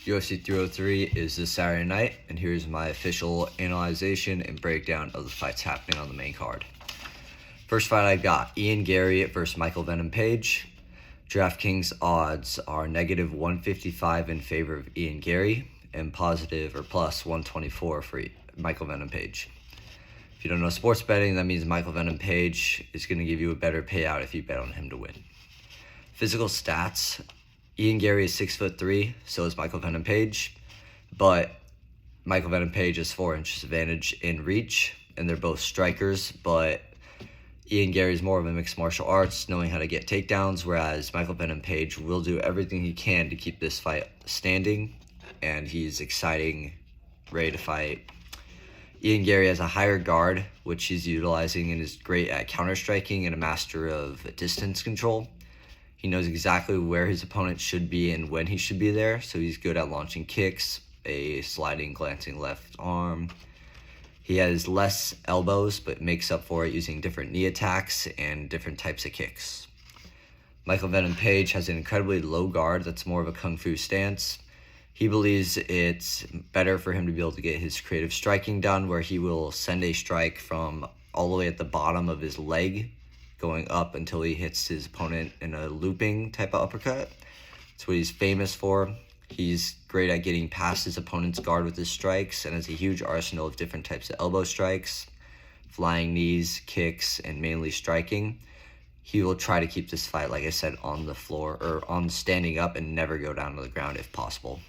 UFC 303 is this Saturday night, and here's my official analyzation and breakdown of the fights happening on the main card. First fight I got, Ian Gary versus Michael Venom Page. DraftKings odds are negative 155 in favor of Ian Gary and positive or plus 124 for Michael Venom Page. If you don't know sports betting, that means Michael Venom Page is going to give you a better payout if you bet on him to win. Physical stats, Ian Gary is 6'3", so is Michael Venom Page, but Michael Venom Page has 4 inches advantage in reach, and they're both strikers, but Ian Gary is more of a mixed martial arts, knowing how to get takedowns, whereas Michael Venom Page will do everything he can to keep this fight standing, and he's exciting, ready to fight. Ian Gary has a higher guard, which he's utilizing and is great at counter-striking and a master of distance control. He knows exactly where his opponent should be and when he should be there, so he's good at launching kicks, a sliding, glancing left arm. He has less elbows, but makes up for it using different knee attacks and different types of kicks. Michael Venom Page has an incredibly low guard that's more of a kung fu stance. He believes it's better for him to be able to get his creative striking done, where he will send a strike from all the way at the bottom of his leg, going up until he hits his opponent in a looping type of uppercut. That's what he's famous for. He's great at getting past his opponent's guard with his strikes and has a huge arsenal of different types of elbow strikes, flying knees, kicks, and mainly striking. He will try to keep this fight, like I said, on the floor or on standing up and never go down to the ground if possible.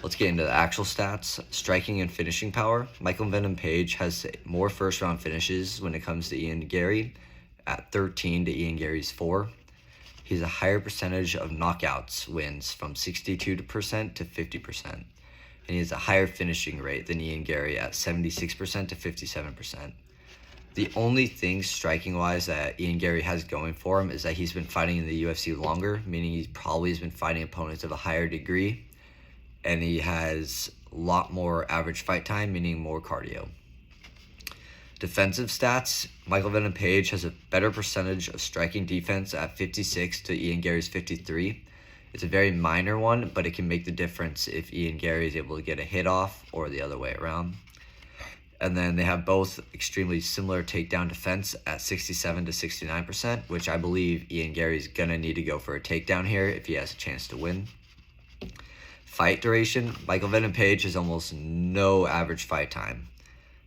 Let's get into the actual stats. Striking and finishing power. Michael Venom Page has more first-round finishes when it comes to Ian Gary, at 13 to Ian Gary's 4. He has a higher percentage of knockouts wins from 62% to 50%. And he has a higher finishing rate than Ian Gary at 76% to 57%. The only thing striking-wise that Ian Gary has going for him is that he's been fighting in the UFC longer, meaning he probably has been fighting opponents of a higher degree, and he has a lot more average fight time, meaning more cardio. Defensive stats, Michael Venom Page has a better percentage of striking defense at 56 to Ian Gary's 53. It's a very minor one, but it can make the difference if Ian Gary is able to get a hit off or the other way around. And then they have both extremely similar takedown defense at 67 to 69%, which I believe Ian Gary's going to need to go for a takedown here if he has a chance to win. Fight duration, Michael Venom Page has almost no average fight time.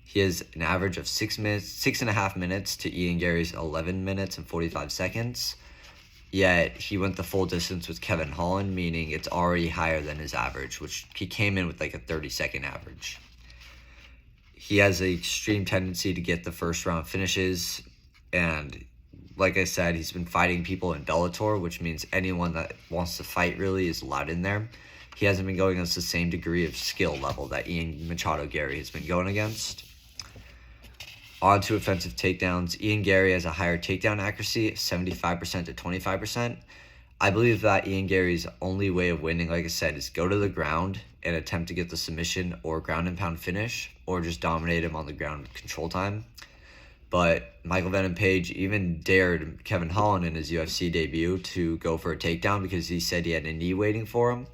He has an average of 6.5 minutes to Ian Gary's 11 minutes and 45 seconds. Yet he went the full distance with Kevin Holland, meaning it's already higher than his average, which he came in with like a 30-second average. He has an extreme tendency to get the first round finishes, and like I said, he's been fighting people in Bellator, which means anyone that wants to fight really is allowed in there. He hasn't been going against the same degree of skill level that Ian Machado Gary has been going against. On to offensive takedowns. Ian Gary has a higher takedown accuracy, 75% to 25%. I believe that Ian Gary's only way of winning, like I said, is go to the ground and attempt to get the submission or ground and pound finish, or just dominate him on the ground with control time. But Michael Venom Page even dared Kevin Holland in his UFC debut to go for a takedown because he said he had a knee waiting for him.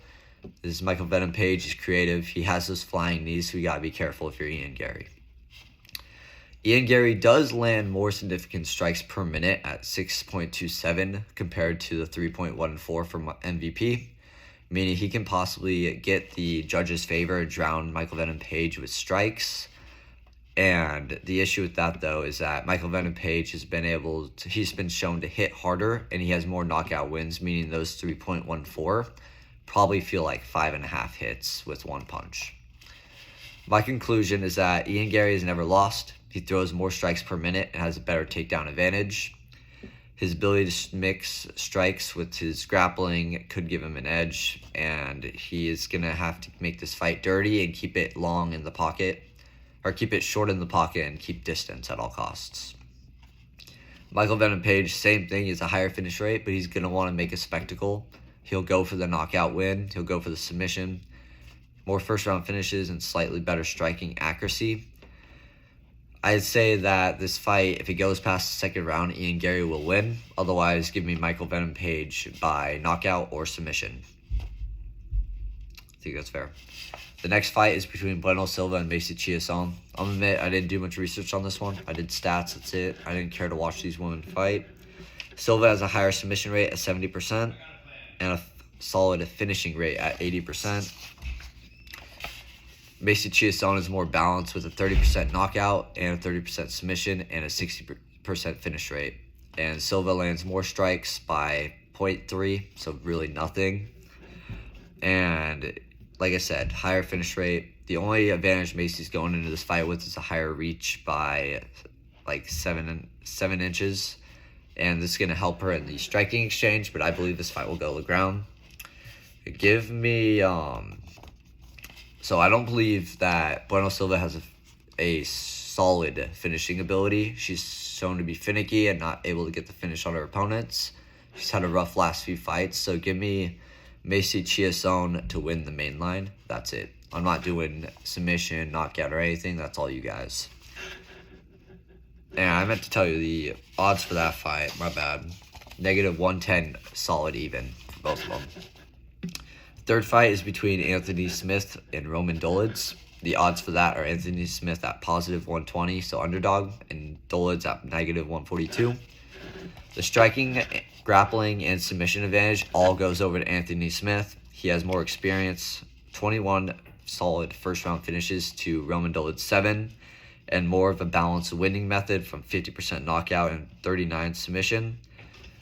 This Michael Venom Page is creative. He has those flying knees, so you got to be careful if you're Ian Gary. Ian Gary does land more significant strikes per minute at 6.27 compared to the 3.14 from MVP, meaning he can possibly get the judge's favor and drown Michael Venom Page with strikes. And the issue with that, though, is that Michael Venom Page he's been shown to hit harder, and he has more knockout wins, meaning those 3.14 probably feel like 5.5 hits with one punch. My conclusion is that Ian Gary has never lost. He throws more strikes per minute and has a better takedown advantage. His ability to mix strikes with his grappling could give him an edge, and he is going to have to make this fight dirty and keep it long in the pocket, or keep it short in the pocket and keep distance at all costs. Michael Venom Page, same thing, is a higher finish rate, but he's going to want to make a spectacle. He'll go for the knockout win. He'll go for the submission. More first-round finishes and slightly better striking accuracy. I'd say that this fight, if it goes past the second round, Ian Gary will win. Otherwise, give me Michael Venom Page by knockout or submission. think that's fair. The next fight is between Bueno Silva and Macy Chiasson. I'll admit I didn't do much research on this one. I did stats, that's it. I didn't care to watch these women fight. Silva has a higher submission rate at 70% and a solid finishing rate at 80%. Macy Chiasson is more balanced with a 30% knockout and a 30% submission and a 60% finish rate. And Silva lands more strikes by 0.3, so really nothing. And like I said, higher finish rate. The only advantage Macy's going into this fight with is a higher reach by like 7 inches. And this is going to help her in the striking exchange, but I believe this fight will go to the ground. Give me... So I don't believe that Bueno Silva has a solid finishing ability. She's shown to be finicky and not able to get the finish on her opponents. She's had a rough last few fights, so give me Macy Chiasson to win the main line. That's it. I'm not doing submission, knockout, or anything. That's all you guys. And I meant to tell you the odds for that fight. My bad. -110, solid even for both of them. Third fight is between Anthony Smith and Roman Dolidze. The odds for that are Anthony Smith at +120, so underdog, and Dolidze at -142. The striking, grappling, and submission advantage all goes over to Anthony Smith. He has more experience, 21 solid first-round finishes to Roman Dolidze 7, and more of a balanced winning method from 50% knockout and 39 submission,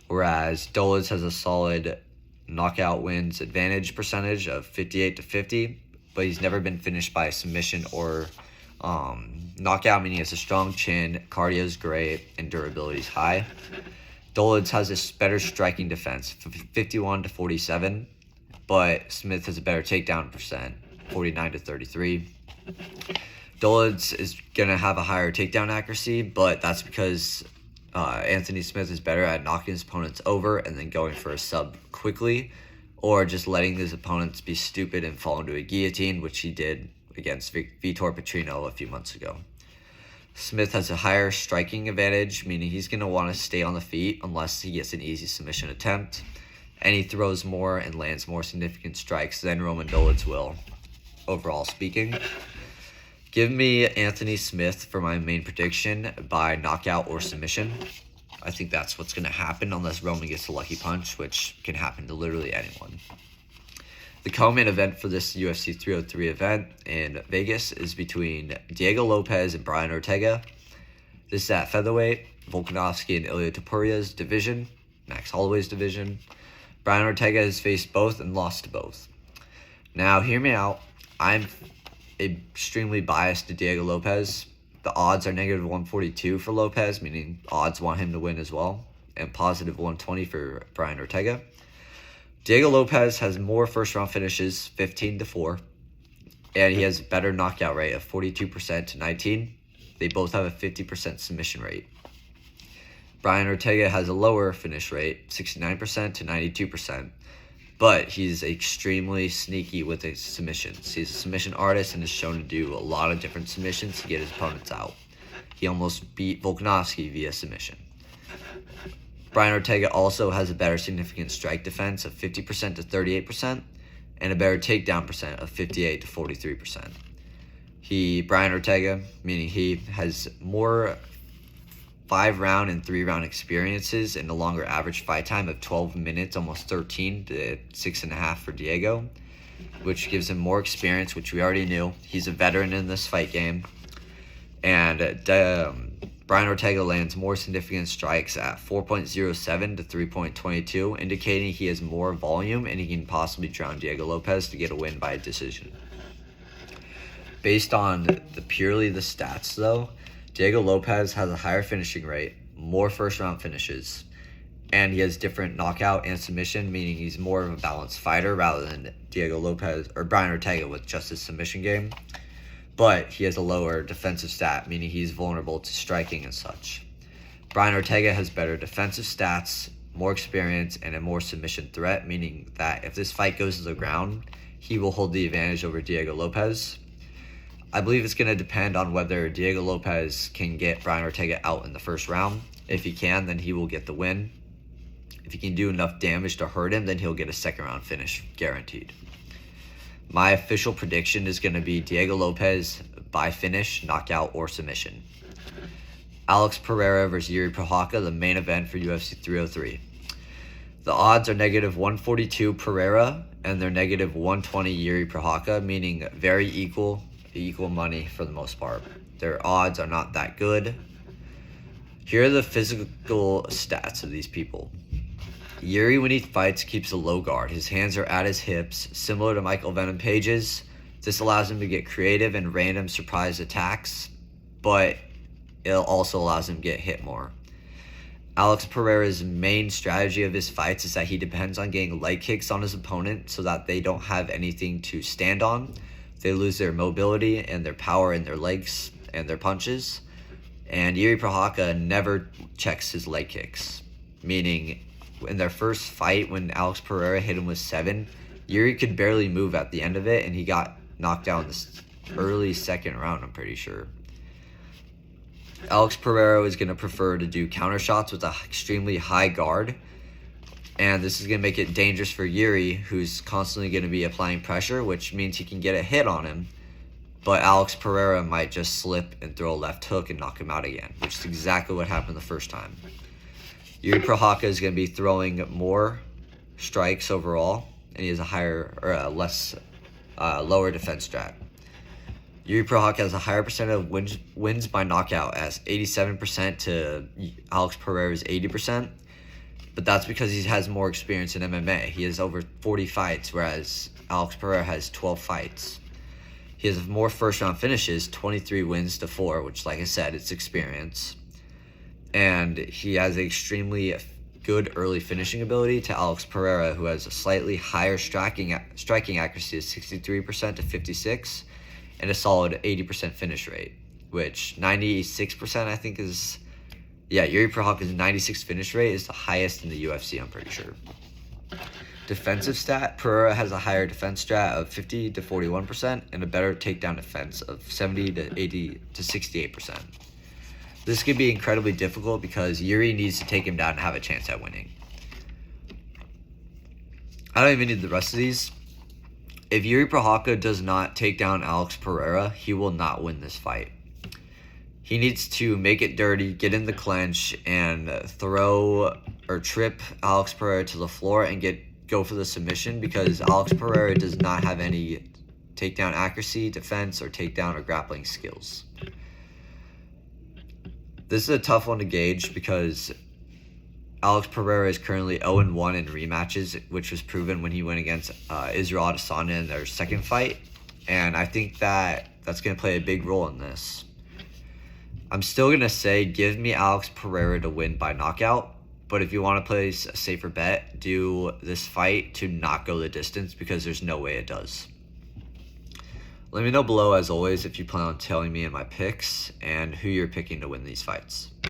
whereas Dolidze has a solid knockout wins advantage percentage of 58-50, but he's never been finished by a submission or knockout, meaning he has a strong chin, cardio is great, and durability is high. Dolidze has a better striking defense, 51-47, but Smith has a better takedown percent, 49-33. Dolidze is going to have a higher takedown accuracy, but that's because Anthony Smith is better at knocking his opponents over and then going for a sub quickly, or just letting his opponents be stupid and fall into a guillotine, which he did against Vitor Petrino a few months ago. Smith has a higher striking advantage, meaning he's going to want to stay on the feet unless he gets an easy submission attempt, and he throws more and lands more significant strikes than Roman Dolidze will, overall speaking. Give me Anthony Smith for my main prediction by knockout or submission. I think that's what's going to happen unless Roman gets a lucky punch, which can happen to literally anyone. The co-main event for this UFC 303 event in Vegas is between Diego Lopez and Brian Ortega. This is at featherweight, Volkanovski and Ilia Topuria's division, Max Holloway's division. Brian Ortega has faced both and lost to both. Now, hear me out. I'm extremely biased to Diego Lopez. The odds are -142 for Lopez, meaning odds want him to win as well, and +120 for Brian Ortega. Diego Lopez has more first-round finishes, 15-4, and he has a better knockout rate of 42%-19. They both have a 50% submission rate. Brian Ortega has a lower finish rate, 69%-92%, but he's extremely sneaky with his submissions. He's a submission artist and is shown to do a lot of different submissions to get his opponents out. He almost beat Volkanovski via submission. Brian Ortega also has a better significant strike defense of 50%-38% and a better takedown percent of 58-43%. Brian Ortega, meaning he has more 5-round and 3-round experiences and a longer average fight time of 12 minutes, almost 13 to 6.5 for Diego, which gives him more experience, which we already knew. He's a veteran in this fight game. And Brian Ortega lands more significant strikes at 4.07 to 3.22, indicating he has more volume and he can possibly drown Diego Lopez to get a win by a decision. Based on purely the stats, though, Diego Lopez has a higher finishing rate, more first-round finishes, and he has different knockout and submission, meaning he's more of a balanced fighter rather than Diego Lopez or Brian Ortega with just his submission game. But he has a lower defensive stat, meaning he's vulnerable to striking and such. Brian Ortega has better defensive stats, more experience, and a more submission threat, meaning that if this fight goes to the ground, he will hold the advantage over Diego Lopez. I believe it's going to depend on whether Diego Lopez can get Brian Ortega out in the first round. If he can, then he will get the win. If he can do enough damage to hurt him, then he'll get a second round finish, guaranteed. My official prediction is going to be Diego Lopez by finish, knockout, or submission. Alex Pereira versus Yuri Prochazka, the main event for UFC 303. The odds are -142 Pereira, and they're -120 Yuri Prochazka, meaning very equal money for the most part. Their odds are not that good. Here are the physical stats of these people. Yuri, when he fights, keeps a low guard. His hands are at his hips, similar to Michael Venom Page's. This allows him to get creative and random surprise attacks, but it also allows him to get hit more. Alex Pereira's main strategy of his fights is that he depends on getting leg kicks on his opponent so that they don't have anything to stand on. They lose their mobility and their power in their legs and their punches. And Yuri Prochazka never checks his leg kicks, meaning in their first fight when Alex Pereira hit him with 7, Yuri could barely move at the end of it, and he got knocked down this early second round, I'm pretty sure. Alex Pereira is going to prefer to do counter shots with an extremely high guard, and this is going to make it dangerous for Yuri, who's constantly going to be applying pressure, which means he can get a hit on him, but Alex Pereira might just slip and throw a left hook and knock him out again, which is exactly what happened the first time. Yuri Prochazka is going to be throwing more strikes overall, and he has a higher or a lower defense strat. Yuri Prochazka has a higher percent of wins by knockout, as 87% to Alex Pereira's 80%, but that's because he has more experience in MMA. He has over 40 fights, whereas Alex Pereira has 12 fights. He has more first-round finishes, 23 wins to 4, which, like I said, it's experience. And he has an extremely good early finishing ability to Alex Pereira, who has a slightly higher striking accuracy of 63% to 56%, and a solid 80% finish rate, which 96% I think is, Yuri Prochazka's 96 finish rate is the highest in the UFC, I'm pretty sure. Defensive stat, Pereira has a higher defense strat of 50 to 41% and a better takedown defense of 70 to 80 to 68%. This could be incredibly difficult because Yuri needs to take him down and have a chance at winning. I don't even need the rest of these. If Yuri Prochazka does not take down Alex Pereira, he will not win this fight. He needs to make it dirty, get in the clinch, and throw or trip Alex Pereira to the floor and go for the submission, because Alex Pereira does not have any takedown accuracy, defense, or takedown or grappling skills. This is a tough one to gauge because Alex Pereira is currently 0-1 in rematches, which was proven when he went against Israel Adesanya in their second fight. And I think that's going to play a big role in this. I'm still going to say give me Alex Pereira to win by knockout. But if you want to place a safer bet, do this fight to not go the distance, because there's no way it does. Let me know below, as always, if you plan on telling me in my picks and who you're picking to win these fights.